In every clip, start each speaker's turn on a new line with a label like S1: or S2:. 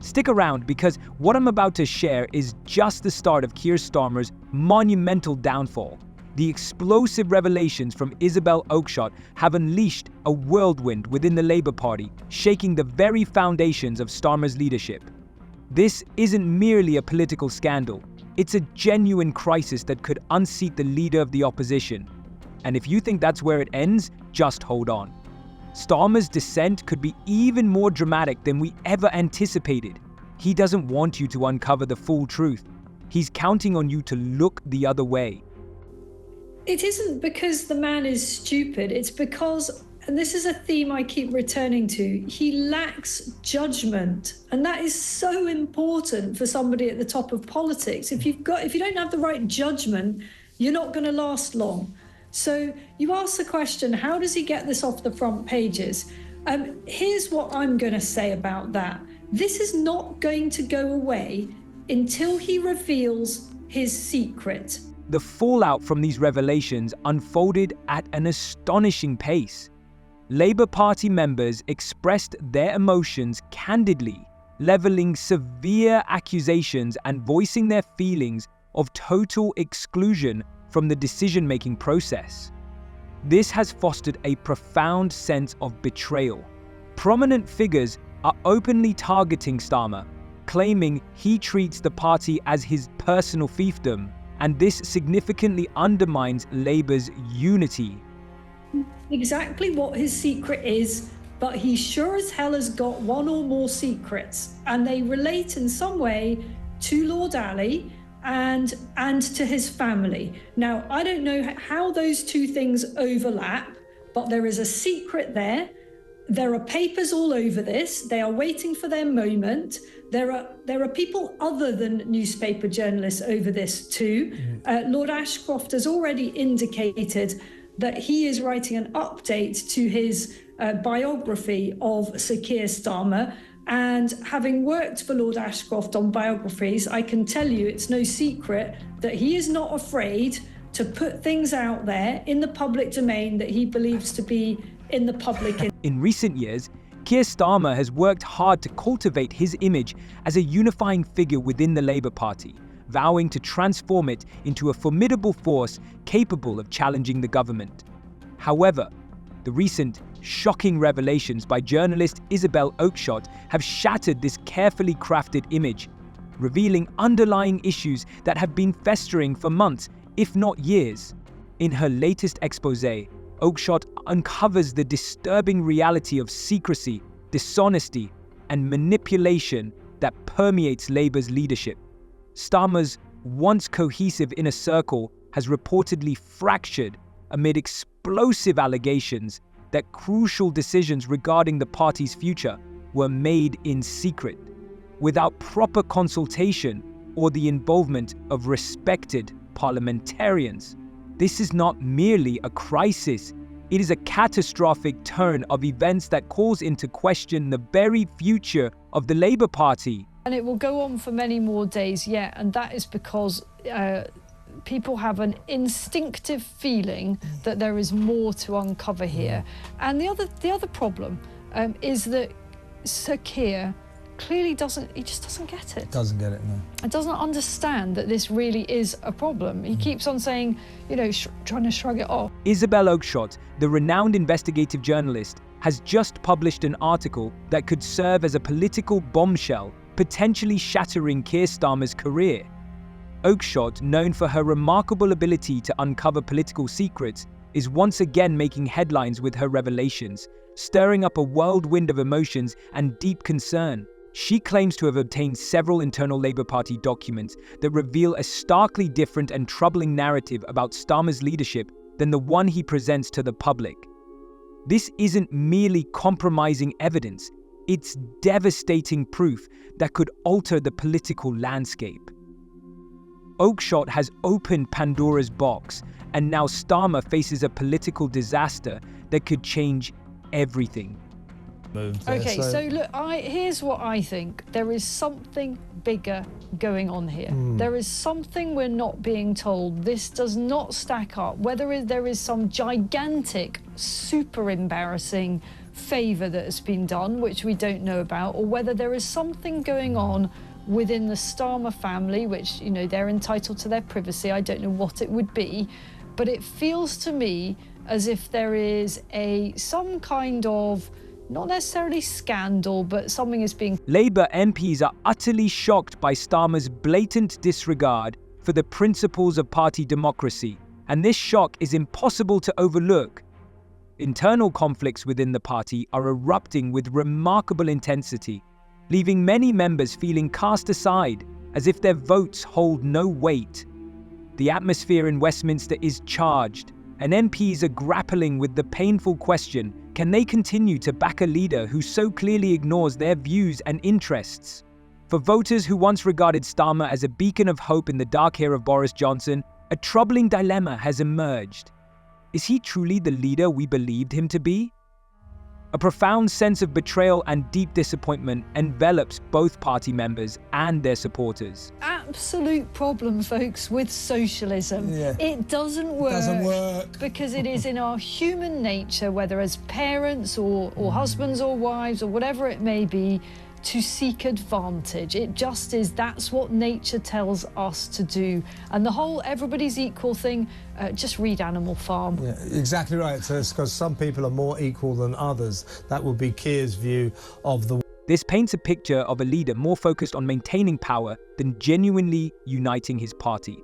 S1: Stick around, because what I'm about to share is just the start of Keir Starmer's monumental downfall. The explosive revelations from Isabel Oakeshott have unleashed a whirlwind within the Labour Party, shaking the very foundations of Starmer's leadership. This isn't merely a political scandal. It's a genuine crisis that could unseat the leader of the opposition. And if you think that's where it ends, just hold on. Starmer's descent could be even more dramatic than we ever anticipated. He doesn't want you to uncover the full truth. He's counting on you to look the other way.
S2: It isn't because the man is stupid, it's because, and this is a theme I keep returning to, he lacks judgment. And that is so important for somebody at the top of politics. If you don't have the right judgment, you're not going to last long. So you ask the question, how does he get this off the front pages? Here's what I'm going to say about that. This is not going to go away until he reveals his secret.
S1: The fallout from these revelations unfolded at an astonishing pace. Labour Party members expressed their emotions candidly, levelling severe accusations and voicing their feelings of total exclusion from the decision-making process. This has fostered a profound sense of betrayal. Prominent figures are openly targeting Starmer, claiming he treats the party as his personal fiefdom, and this significantly undermines Labour's unity.
S2: Exactly what his secret is, but he sure as hell has got one or more secrets, and they relate in some way to Lord Ali and to his family. Now, I don't know how those two things overlap, but there is a secret there. There are papers all over this. They are waiting for their moment. There are people other than newspaper journalists over this too. Lord Ashcroft has already indicated that he is writing an update to his biography of Sir Keir Starmer. And having worked for Lord Ashcroft on biographies, I can tell you it's no secret that he is not afraid to put things out there in the public domain that he believes to be in the public.
S1: In recent years, Keir Starmer has worked hard to cultivate his image as a unifying figure within the Labour Party, vowing to transform it into a formidable force capable of challenging the government. However, the recent shocking revelations by journalist Isabel Oakeshott have shattered this carefully crafted image, revealing underlying issues that have been festering for months, if not years. In her latest exposé, Oakeshott uncovers the disturbing reality of secrecy, dishonesty, and manipulation that permeates Labour's leadership. Starmer's once cohesive inner circle has reportedly fractured amid explosive allegations that crucial decisions regarding the party's future were made in secret, without proper consultation or the involvement of respected parliamentarians. This is not merely a crisis, it is a catastrophic turn of events that calls into question the very future of the Labour Party.
S2: And it will go on for many more days yet, and that is because people have an instinctive feeling that there is more to uncover here. And the other problem is that Sir Keir clearly doesn't get it.
S3: Doesn't get it, no.
S2: And doesn't understand that this really is a problem. He keeps on saying, trying to shrug it off.
S1: Isabel Oakeshott, the renowned investigative journalist, has just published an article that could serve as a political bombshell, potentially shattering Keir Starmer's career. Oakeshott, known for her remarkable ability to uncover political secrets, is once again making headlines with her revelations, stirring up a whirlwind of emotions and deep concern. She claims to have obtained several internal Labour Party documents that reveal a starkly different and troubling narrative about Starmer's leadership than the one he presents to the public. This isn't merely compromising evidence, it's devastating proof that could alter the political landscape. Oakeshott has opened Pandora's box, and now Starmer faces a political disaster that could change everything.
S2: Okay, so look, here's what I think. There is something bigger going on here. There is something we're not being told. This does not stack up. Whether there is some gigantic, super embarrassing favour that has been done, which we don't know about, or whether there is something going on within the Starmer family, which, you know, they're entitled to their privacy. I don't know what it would be, but it feels to me as if there is some kind of, not necessarily scandal, but something is being...
S1: Labour MPs are utterly shocked by Starmer's blatant disregard for the principles of party democracy, and this shock is impossible to overlook. Internal conflicts within the party are erupting with remarkable intensity, leaving many members feeling cast aside, as if their votes hold no weight. The atmosphere in Westminster is charged, and MPs are grappling with the painful question: can they continue to back a leader who so clearly ignores their views and interests? For voters who once regarded Starmer as a beacon of hope in the dark era of Boris Johnson, a troubling dilemma has emerged. Is he truly the leader we believed him to be? A profound sense of betrayal and deep disappointment envelops both party members and their supporters.
S2: Absolute problem, folks, with socialism.
S3: Yeah.
S2: It doesn't work. Because it is in our human nature, whether as parents or husbands or wives or whatever it may be, to seek advantage. It just is. That's what nature tells us to do. And the whole everybody's equal thing, just read Animal Farm.
S3: Yeah, exactly right. So it's because some people are more equal than others. That would be Keir's view of the...
S1: This paints a picture of a leader more focused on maintaining power than genuinely uniting his party.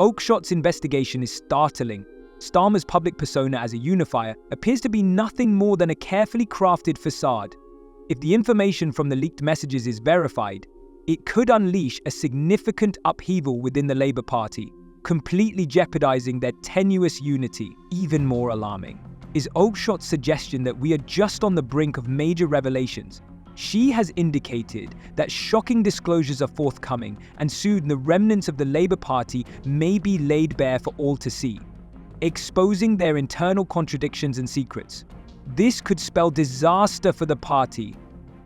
S1: Oakeshott's investigation is startling. Starmer's public persona as a unifier appears to be nothing more than a carefully crafted facade. If the information from the leaked messages is verified, it could unleash a significant upheaval within the Labour Party, completely jeopardizing their tenuous unity. Even more alarming is Oakeshott's suggestion that we are just on the brink of major revelations. She has indicated that shocking disclosures are forthcoming, and soon the remnants of the Labour Party may be laid bare for all to see, exposing their internal contradictions and secrets. This could spell disaster for the party.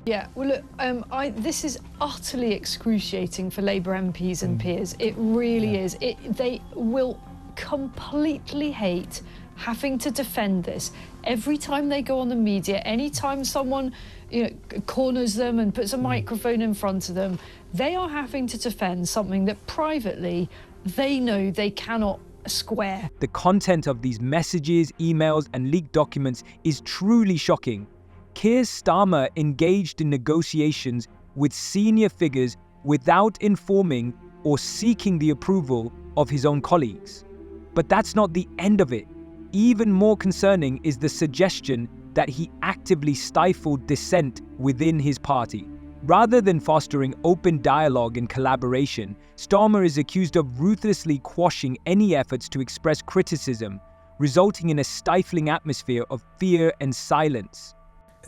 S2: Yeah, well, look, this is utterly excruciating for Labour MPs and peers. It really is. They will completely hate having to defend this. Every time they go on the media, anytime someone, you know, corners them and puts a microphone in front of them, they are having to defend something that privately they know they cannot square.
S1: The content of these messages, emails, and leaked documents is truly shocking. Keir Starmer engaged in negotiations with senior figures without informing or seeking the approval of his own colleagues. But that's not the end of it. Even more concerning is the suggestion that he actively stifled dissent within his party. Rather than fostering open dialogue and collaboration, Starmer is accused of ruthlessly quashing any efforts to express criticism, resulting in a stifling atmosphere of fear and silence.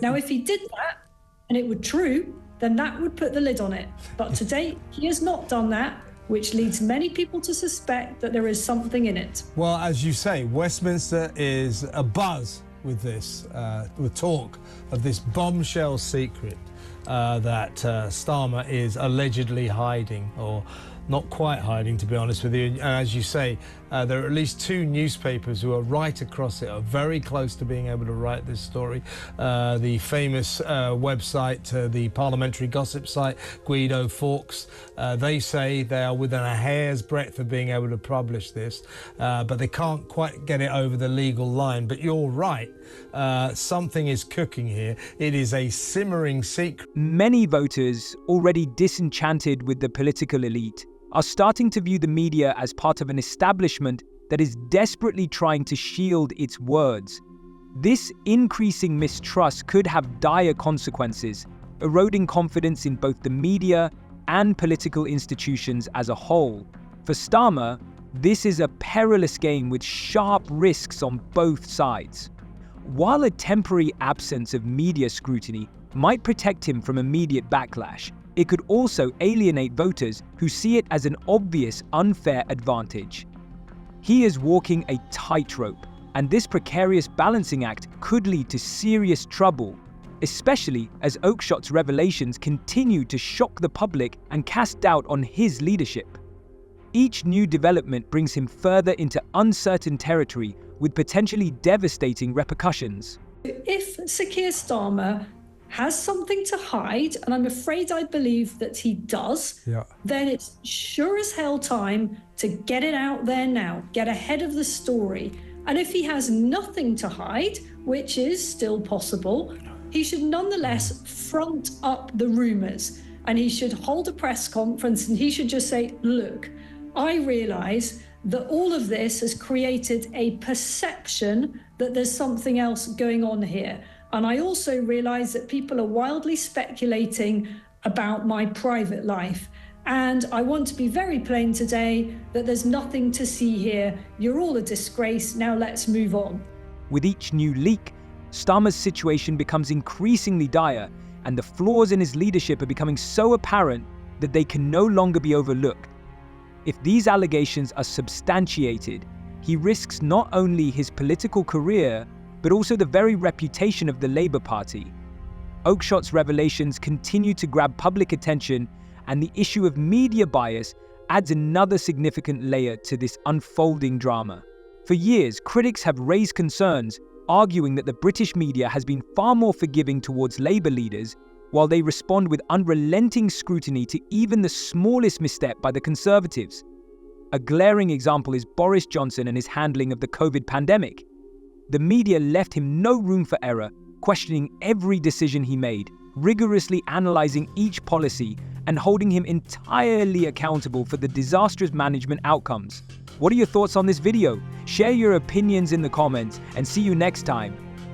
S2: Now, if he did that, and it were true, then that would put the lid on it. But to date, he has not done that, which leads many people to suspect that there is something in it.
S3: Well, as you say, Westminster is abuzz with this, with talk of this bombshell secret that Starmer is allegedly hiding, or not quite hiding, to be honest with you. And as you say, there are at least 2 newspapers who are right across it, are very close to being able to write this story. The famous website, the parliamentary gossip site, Guido Fawkes, they say they are within a hair's breadth of being able to publish this, but they can't quite get it over the legal line. But you're right, something is cooking here. It is a simmering secret.
S1: Many voters, already disenchanted with the political elite, are starting to view the media as part of an establishment that is desperately trying to shield its words. This increasing mistrust could have dire consequences, eroding confidence in both the media and political institutions as a whole. For Starmer, this is a perilous game with sharp risks on both sides. While a temporary absence of media scrutiny might protect him from immediate backlash, it could also alienate voters who see it as an obvious unfair advantage. He is walking a tightrope, and this precarious balancing act could lead to serious trouble, especially as Oakeshott's revelations continue to shock the public and cast doubt on his leadership. Each new development brings him further into uncertain territory with potentially devastating repercussions.
S2: If Sir Keir Starmer has something to hide, and I'm afraid I believe that he does, then it's sure as hell time to get it out there now, get ahead of the story. And if he has nothing to hide, which is still possible, he should nonetheless front up the rumours, and he should hold a press conference and he should just say, look, I realise that all of this has created a perception that there's something else going on here. And I also realise that people are wildly speculating about my private life. And I want to be very plain today that there's nothing to see here. You're all a disgrace. Now let's move on.
S1: With each new leak, Starmer's situation becomes increasingly dire, and the flaws in his leadership are becoming so apparent that they can no longer be overlooked. If these allegations are substantiated, he risks not only his political career, but also the very reputation of the Labour Party. Oakeshott's revelations continue to grab public attention, and the issue of media bias adds another significant layer to this unfolding drama. For years, critics have raised concerns, arguing that the British media has been far more forgiving towards Labour leaders, while they respond with unrelenting scrutiny to even the smallest misstep by the Conservatives. A glaring example is Boris Johnson and his handling of the COVID pandemic. The media left him no room for error, questioning every decision he made, rigorously analysing each policy, and holding him entirely accountable for the disastrous management outcomes. What are your thoughts on this video? Share your opinions in the comments, and see you next time.